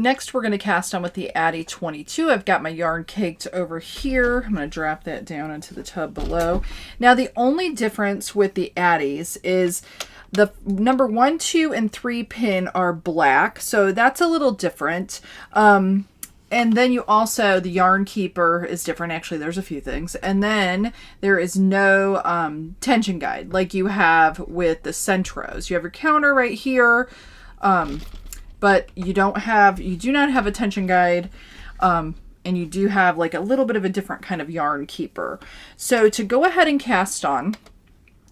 Next, we're going to cast on with the Addi 22. I've got my yarn caked over here. I'm going to drop that down into the tub below. Now, the only difference with the Addis is the number 1, 2, and 3 pin are black, so that's a little different. And then you also, the yarn keeper is different. Actually, there's a few things. And then there is no tension guide like you have with the Centros. You have your counter right here, but you do not have a tension guide. And you do have like a little bit of a different kind of yarn keeper. So to go ahead and cast on,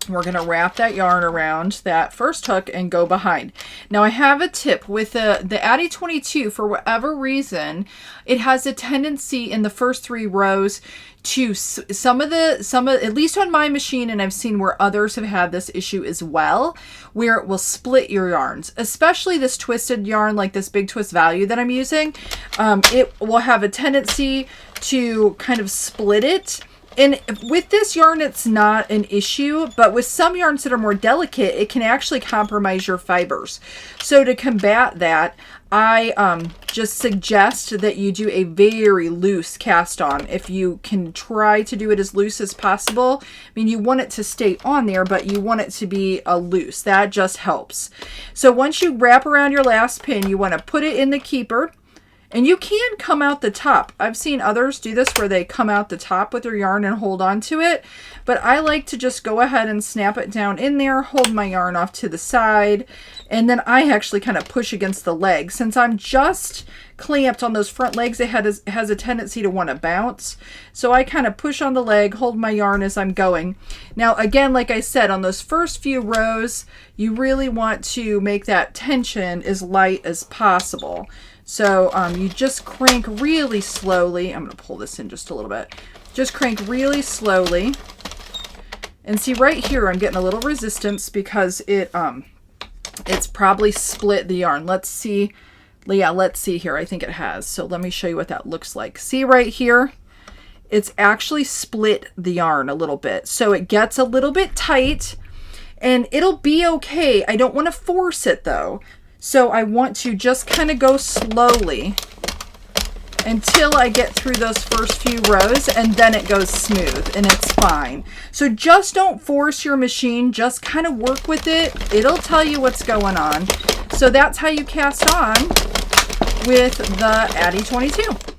we're going to wrap that yarn around that first hook and go behind. Now I have a tip with the Addi 22. For whatever reason, it has a tendency in the first 3 rows to some of at least on my machine, and I've seen where others have had this issue as well, where it will split your yarns, especially this twisted yarn like this Big Twist Value that I'm using. It will have a tendency to kind of split it. And with this yarn, it's not an issue, but with some yarns that are more delicate, it can actually compromise your fibers. So to combat that, I just suggest that you do a very loose cast on. If you can try to do it as loose as possible. I mean, you want it to stay on there, but you want it to be loose. That just helps. So once you wrap around your last pin, you want to put it in the keeper. And you can come out the top. I've seen others do this where they come out the top with their yarn and hold on to it. But I like to just go ahead and snap it down in there, hold my yarn off to the side, and then I actually kind of push against the leg. Since I'm just clamped on those front legs, it has a tendency to want to bounce. So I kind of push on the leg, hold my yarn as I'm going. Now, again, like I said, on those first few rows, you really want to make that tension as light as possible. So you just crank really slowly. I'm going to pull this in just a little bit. Just crank really slowly. And see right here, I'm getting a little resistance because it's probably split the yarn. Let's see. Yeah, let's see here. I think it has. So let me show you what that looks like. See right here? It's actually split the yarn a little bit. So it gets a little bit tight and it'll be okay. I don't want to force it though. So I want to just kind of go slowly until I get through those first few rows, and then it goes smooth and it's fine. So just don't force your machine, just kind of work with it. It'll tell you what's going on. So that's how you cast on with the Addi 22.